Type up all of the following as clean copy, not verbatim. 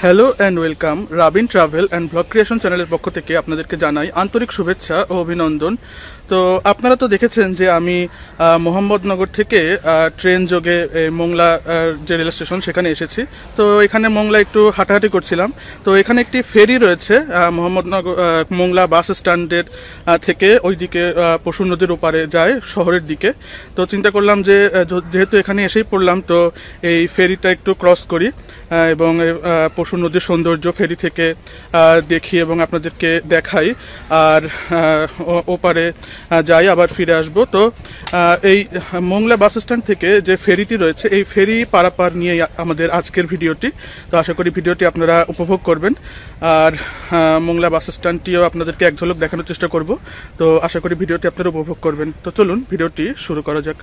Hello and welcome Rabin travel and blog creation চ্যানেলের পক্ষ থেকে আপনাদেরকে জানাই আন্তরিক শুভেচ্ছা ও অভিনন্দন। তো আপনারা তো দেখেছেন যে আমি মোহাম্মদনগর থেকে ট্রেন যোগে মোংলা যে রেল স্টেশন সেখানে এসেছি। তো এখানে মোংলা একটু হাঁটাহাঁটি করছিলাম। তো এখানে একটি ফেরি রয়েছে মোহাম্মদনগর মোংলা বাস স্ট্যান্ডের থেকে ওইদিকে পশুর নদীর ওপারে যায় শহরের দিকে। তো চিন্তা করলাম যে যেহেতু এখানে এসেই পড়লাম তো এই ফেরিটা একটু ক্রস করি এবং পশুর নদীর সৌন্দর্য ফেরি থেকে দেখি এবং আপনাদেরকে দেখাই, আর ওপারে যাই আবার ফিরে আসব। তো এই মোংলা বাস স্ট্যান্ড থেকে যে ফেরিটি রয়েছে এই ফেরি পারাপার নিয়ে আমাদের আজকের ভিডিওটি। তো আশা করি ভিডিওটি আপনারা উপভোগ করবেন, আর মোংলা বাস স্ট্যান্ডটিও আপনাদেরকে এক ঝলক দেখানোর চেষ্টা করব। তো আশা করি ভিডিওটি আপনারা উপভোগ করবেন। তো চলুন ভিডিওটি শুরু করা যাক।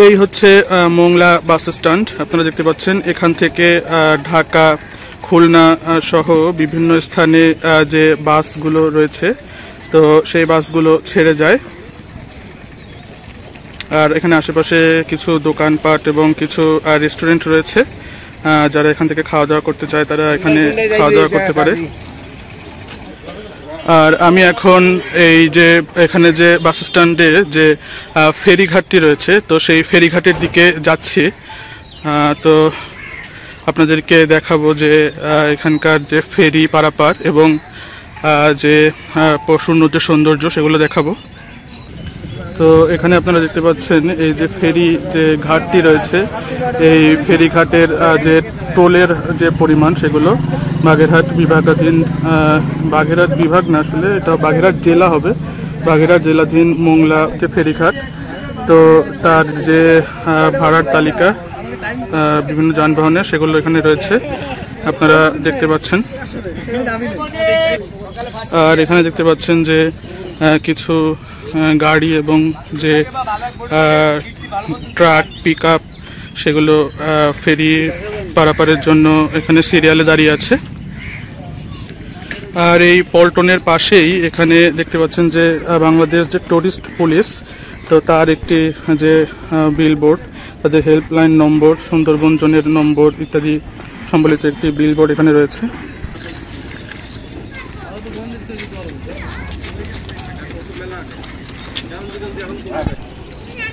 এই হচ্ছে মোংলা বাস স্ট্যান্ড, আপনারা দেখতে পাচ্ছেন। এখান থেকে ঢাকা, খুলনা সহ বিভিন্ন স্থানে যে বাসগুলো রয়েছে তো সেই বাসগুলো ছেড়ে যায়। আর এখানে আশেপাশে কিছু দোকানপাট এবং কিছু রেস্টুরেন্ট রয়েছে, যারা এখান থেকে খাওয়া দাওয়া করতে চায় তারা এখানে খাওয়া দাওয়া করতে পারে। আর আমি এখন এই যে এখানে যে বাস স্ট্যান্ডে যে ফেরিঘাটটি রয়েছে তো সেই ফেরিঘাটের দিকে যাচ্ছি। তো আপনাদেরকে দেখাবো যে এখানকার যে ফেরি পারাপার এবং যে পশুর নদীর সৌন্দর্য সেগুলো দেখাবো। তো এখানে আপনারা দেখতে পাচ্ছেন এই যে ফেরি যে ঘাটটি রয়েছে এই ফেরি ঘাটের যে টোলের যে পরিমাণ সেগুলো বাগেরহাট বিভাগাধীন, বাগেরহাট বিভাগ না আসলে এটা বাগেরহাট জেলা হবে, বাগেরহাট জেলাধীন মোংলা যে ফেরিঘাট। তো তার যে ভাড়ার তালিকা বিভিন্ন যানবাহনের সেগুলো এখানে রয়েছে আপনারা দেখতে পাচ্ছেন। আর এখানে দেখতে পাচ্ছেন যে কিছু গাড়ি এবং যে ট্রাক পিক আপ সেগুলো ফেরি পারাপারের জন্য এখানে সিরিয়ালে দাঁড়িয়ে আছে। আর এই পল্টনের পাশেই এখানে দেখতে পাচ্ছেন যে বাংলাদেশ যে টুরিস্ট পুলিশ তো তার একটি যে বিলবোর্ড, তাদের হেল্পলাইন নম্বর, সুন্দরবন জোনের নম্বর ইত্যাদি সম্বলিত একটি বিলবোর্ড এখানে রয়েছে।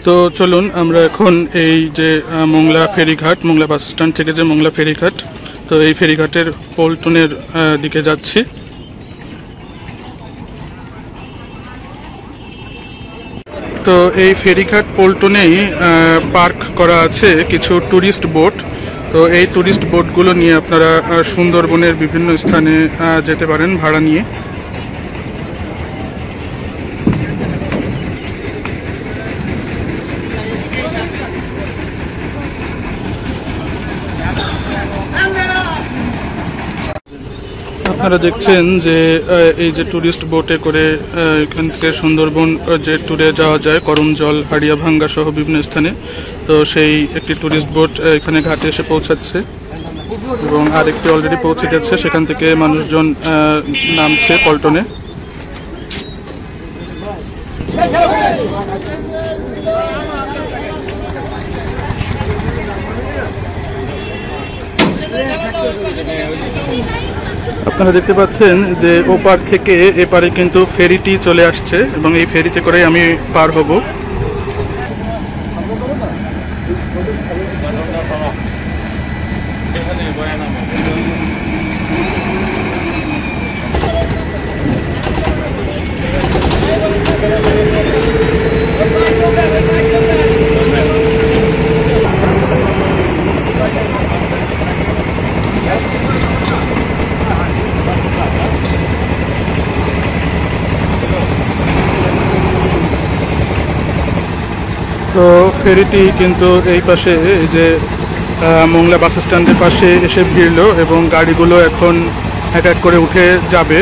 তো চলুন আমরা এখন এই যে মোংলা ফেরিঘাট, মোংলা বাস স্ট্যান্ড থেকে যে মোংলা ফেরিঘাট, তো এই ফেরিঘাটের পল্টনের দিকে যাচ্ছি। তো এই ফেরিঘাট পল্টনেই পার্ক করা আছে কিছু ট্যুরিস্ট বোট। তো এই ট্যুরিস্ট বোটগুলো নিয়ে আপনারা সুন্দরবনের বিভিন্ন স্থানে যেতে পারেন ভাড়া নিয়ে। আপনারা দেখছেন যে এই যে ট্যুরিস্ট বোটে করে এখান থেকে সুন্দরবন যে ট্যুরে যাওয়া যায় করমজল, হাড়িয়াভাঙ্গা সহ বিভিন্ন স্থানে। তো সেই একটি ট্যুরিস্ট বোট এখানে ঘাটে এসে পৌঁছাচ্ছে এবং আরেকটি অলরেডি পৌঁছে গেছে, সেখান থেকে মানুষজন নামছে পল্টনে। আপনারা দেখতে পাচ্ছেন যে ওপার থেকে এপারে কিন্তু ফেরিটি চলে আসছে এবং এই ফেরিতে করে আমি পার হব। তো ফেরিটি কিন্তু এই পাশে এই যে মোংলা বাস স্ট্যান্ডের পাশে এসে ভিড়লো এবং গাড়িগুলো এখন এক এক করে উঠে যাবে।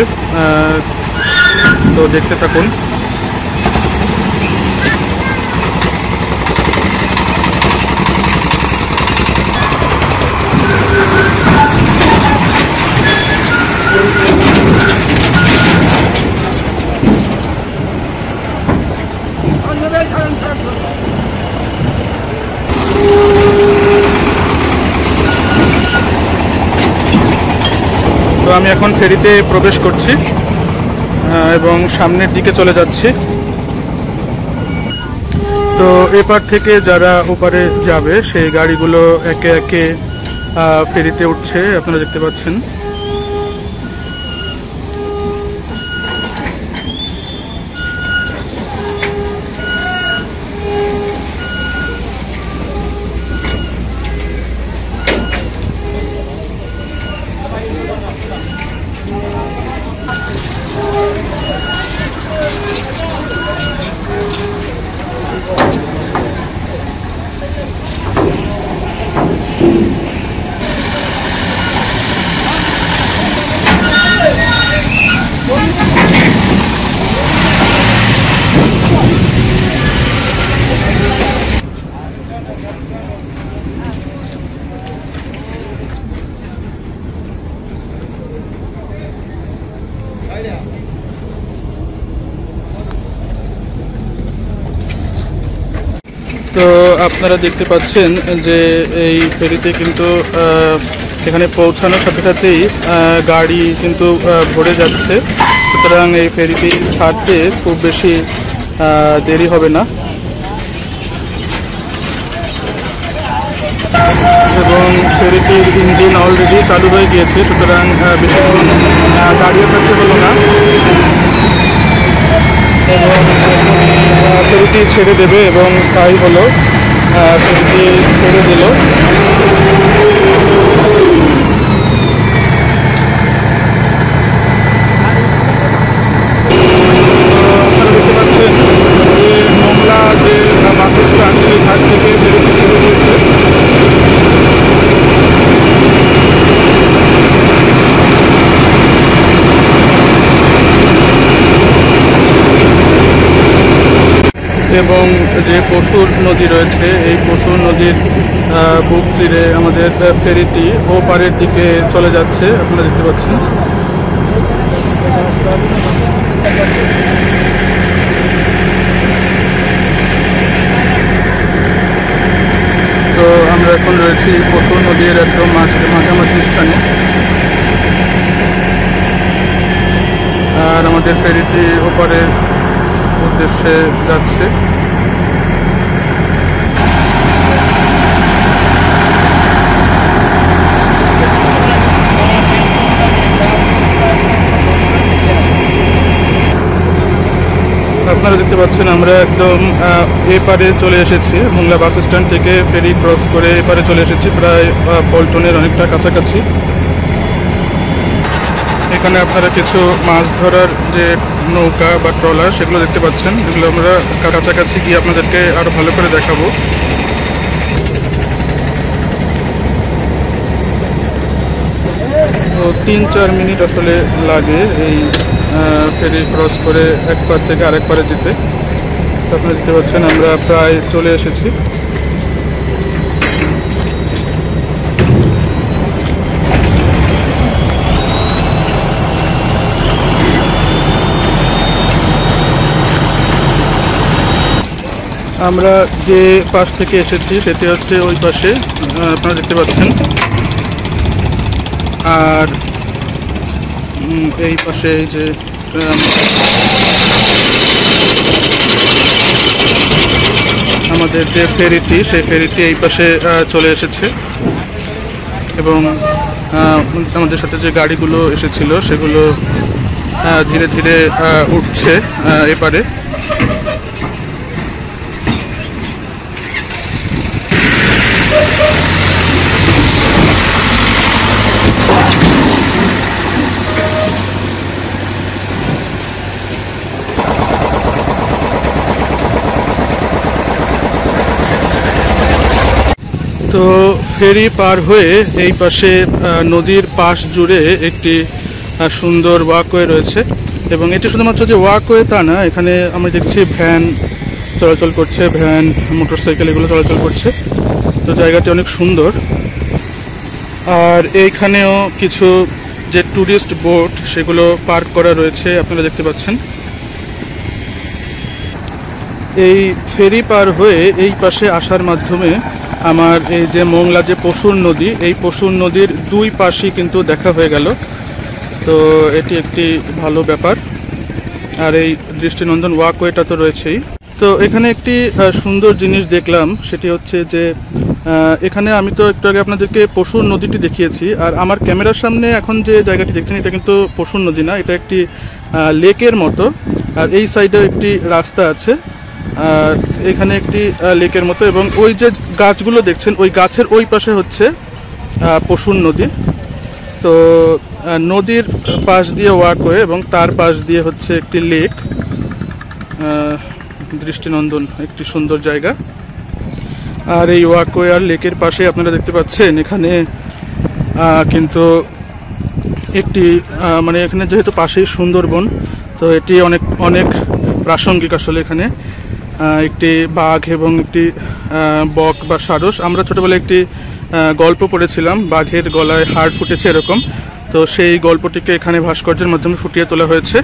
তো দেখতে থাকুন। তো আমি এখন ফেরিতে প্রবেশ করছি এবং সামনের দিকে চলে যাচ্ছি। তো এপার থেকে যারা ওপারে যাবে সেই গাড়িগুলো একে একে ফেরিতে উঠছে, আপনারা দেখতে পাচ্ছেন। তো আপনারা দেখতে পাচ্ছেন যে এই ফেরিতে কিন্তু এখানে পৌঁছানোর সাথে সাথেই গাড়ি কিন্তু ভরে যাচ্ছে, সুতরাং এই ফেরিটি ছাড়তে খুব বেশি দেরি হবে না। এবং ফেরিটির ইঞ্জিন অলরেডি চালু হয়ে গিয়েছে, সুতরাং বেশিক্ষণ দাঁড়িয়ে থাকতে হলো না এবং ফেরিটি ছেড়ে দেবে এবং তাই হলো, ফেরিটি ছেড়ে দিল। আপনারা দেখতে পাচ্ছেন যে মোংলা যে বাস স্ট্যান্ড সেই ঘাট থেকে ফেরিটি ছেড়ে দিয়েছে। এবং যে পশুর নদী রয়েছে এই পশুর নদীর বুক চিরে আমাদের ফেরিটি ও পারের দিকে চলে যাচ্ছে, আপনারা দেখতে পাচ্ছেন। তো আমরা এখন রয়েছি পশুর নদীর একদম মাঝামাঝি স্থানে, আর আমাদের ফেরিটি ওপারের উদ্দেশ্যে যাচ্ছে। আপনারা দেখতে পাচ্ছেন আমরা একদম এপারে চলে এসেছি, মোংলা বাস স্ট্যান্ড থেকে ফেরি ক্রস করে এপারে চলে এসেছি, প্রায় পল্টনের অনেকটা কাছাকাছি। এখানে আপনারা কিছু মাছ ধরার যে নৌকা বা ট্রলার সেগুলো দেখতে পাচ্ছেন, যেগুলো আমরা কাছাকাছি গিয়ে আপনাদেরকে আরো ভালো করে দেখাবো। তো 3-4 মিনিট আসলে লাগে এই ফেরি ক্রস করে এক পার থেকে আরেক পারে যেতে। আপনারা দেখতে পাচ্ছেন আমরা প্রায় চলে এসেছি। আমরা যে পাশ থেকে এসেছি সেটি হচ্ছে ওই পাশে, আপনারা দেখতে পাচ্ছেন। আর এই পাশে এই যে আমাদের যে ফেরিটি সেই ফেরিটি এই পাশে চলে এসেছে এবং আমাদের সাথে যে গাড়িগুলো এসেছিল সেগুলো ধীরে ধীরে উঠছে এপারে। তো ফেরি পার হয়ে এই পাশে নদীর পাশ জুড়ে একটি সুন্দর ওয়াকওয়ে রয়েছে এবং এটি শুধুমাত্র যে ওয়াকওয়ে তা না, এখানে আমি দেখছি ভ্যান চলাচল করছে, ভ্যান মোটরসাইকেল এগুলো চলাচল করছে। তো জায়গাটি অনেক সুন্দর। আর এইখানেও কিছু যে ট্যুরিস্ট বোট সেগুলো পার্ক করা রয়েছে, আপনারা দেখতে পাচ্ছেন। এই ফেরি পার হয়ে এই পাশে আসার মাধ্যমে আমার এই যে মোংলা যে পশুর নদী, এই পশুর নদীর দুই পাশই কিন্তু দেখা হয়ে গেল। তো এটি একটি ভালো ব্যাপার। আর এই দৃষ্টিনন্দন ওয়াকওয়েটা তো রয়েছেই। তো এখানে একটি সুন্দর জিনিস দেখলাম, সেটি হচ্ছে যে এখানে আমি তো একটু আগে আপনাদেরকে পশুর নদীটি দেখিয়েছি, আর আমার ক্যামেরার সামনে এখন যে জায়গাটি দেখছেন এটা কিন্তু পশুর নদী না, এটা একটি লেকের মতো। আর এই সাইডেও একটি রাস্তা আছে, আর এখানে একটি লেকের মতো, এবং ওই যে গাছগুলো দেখছেন ওই গাছের ওই পাশে হচ্ছে পশুর নদী। তো নদীর পাশ দিয়ে ওয়াকওয়ে এবং তার পাশ দিয়ে হচ্ছে একটি লেক, দৃষ্টিনন্দন একটি সুন্দর জায়গা। আর এই ওয়াকওয়ে আর লেকের পাশে আপনারা দেখতে পাচ্ছেন এখানে কিন্তু একটি মানে এখানে যেহেতু পাশেই সুন্দরবন, তো এটি অনেক অনেক প্রাসঙ্গিক আসলে। এখানে একটি বাঘ এবং একটি বক বা সারস, আমরা ছোটবেলায় একটি গল্প পড়েছিলাম বাঘের গলায় হাড় ফুটেছে এরকম, তো সেই গল্পটিকে এখানে ভাস্কর্যের মাধ্যমে ফুটিয়ে তোলা হয়েছে।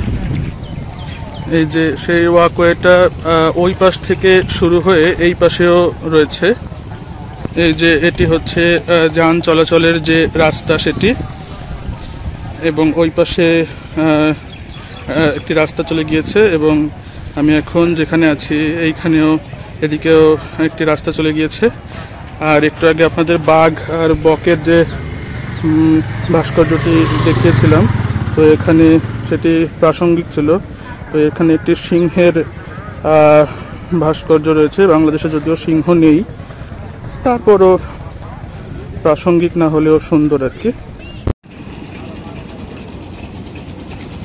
এই যে সেই ওয়াকওয়েটা ওই পাশ থেকে শুরু হয়ে এই পাশেও রয়েছে। এই যে এটি হচ্ছে যান চলাচলের যে রাস্তা সেটি, এবং ওই পাশে একটি রাস্তা চলে গিয়েছে, এবং আমি এখন যেখানে আছি এইখানেও এদিকেও একটি রাস্তা চলে গিয়েছে। আর একটু আগে আপনাদের বাঘ আর বকের যে ভাস্কর্যটি দেখিয়েছিলাম, তো এখানে সেটি প্রাসঙ্গিক ছিল। তো এখানে একটি সিংহের ভাস্কর্য রয়েছে, বাংলাদেশে যদিও সিংহ নেই, তারপরও প্রাসঙ্গিক না হলেও সুন্দর আর কি।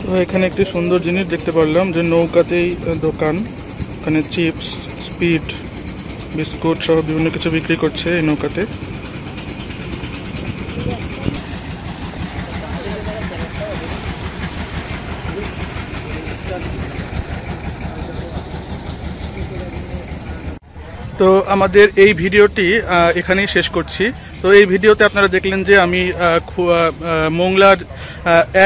তো এখানে একটি সুন্দর জিনিস দেখতে পারলাম যে নৌকাতেই দোকান, এখানে চিপস, স্পিড, বিস্কুট সহ বিভিন্ন কিছু বিক্রি করছে এই নৌকাতে। তো আমাদের এই ভিডিওটি এখানেই শেষ করছি। তো এই ভিডিওতে আপনারা দেখলেন যে আমি মোংলার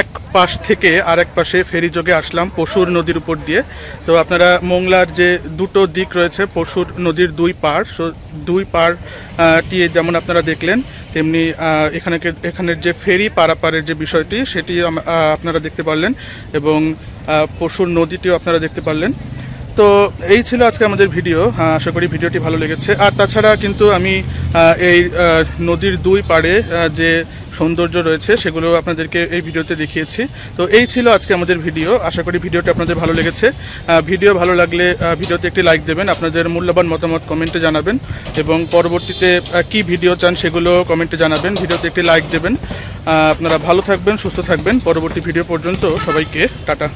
এক পাশ থেকে আরেক পাশে ফেরি যোগে আসলাম পশুর নদীর উপর দিয়ে। তো আপনারা মোংলার যে দুটো দিক রয়েছে পশুর নদীর দুই পাড়টি যেমন আপনারা দেখলেন, তেমনি এখানের যে ফেরি পারাপারের যে বিষয়টি সেটি আপনারা দেখতে পারলেন, এবং পশুর নদীটিও আপনারা দেখতে পারলেন। তো এই ছিল আজকে আমাদের ভিডিও, আশা করি ভিডিওটি ভালো লেগেছে। আর তাছাড়া কিন্তু আমি এই নদীর দুই পাড়ে যে সৌন্দর্য রয়েছে সেগুলো আপনাদেরকে এই ভিডিওতে দেখিয়েছি। তো এই ছিল আজকে আমাদের ভিডিও, আশা করি ভিডিওটি আপনাদের ভালো লেগেছে। ভিডিও ভালো লাগলে ভিডিওতে একটি লাইক দেবেন, আপনাদের মূল্যবান মতামত কমেন্টে জানাবেন, এবং পরবর্তীতে কি ভিডিও চান সেগুলো কমেন্টে জানাবেন, ভিডিওতে একটি লাইক দেবেন। আপনারা ভালো থাকবেন, সুস্থ থাকবেন। পরবর্তী ভিডিও পর্যন্ত সবাইকে টাটা।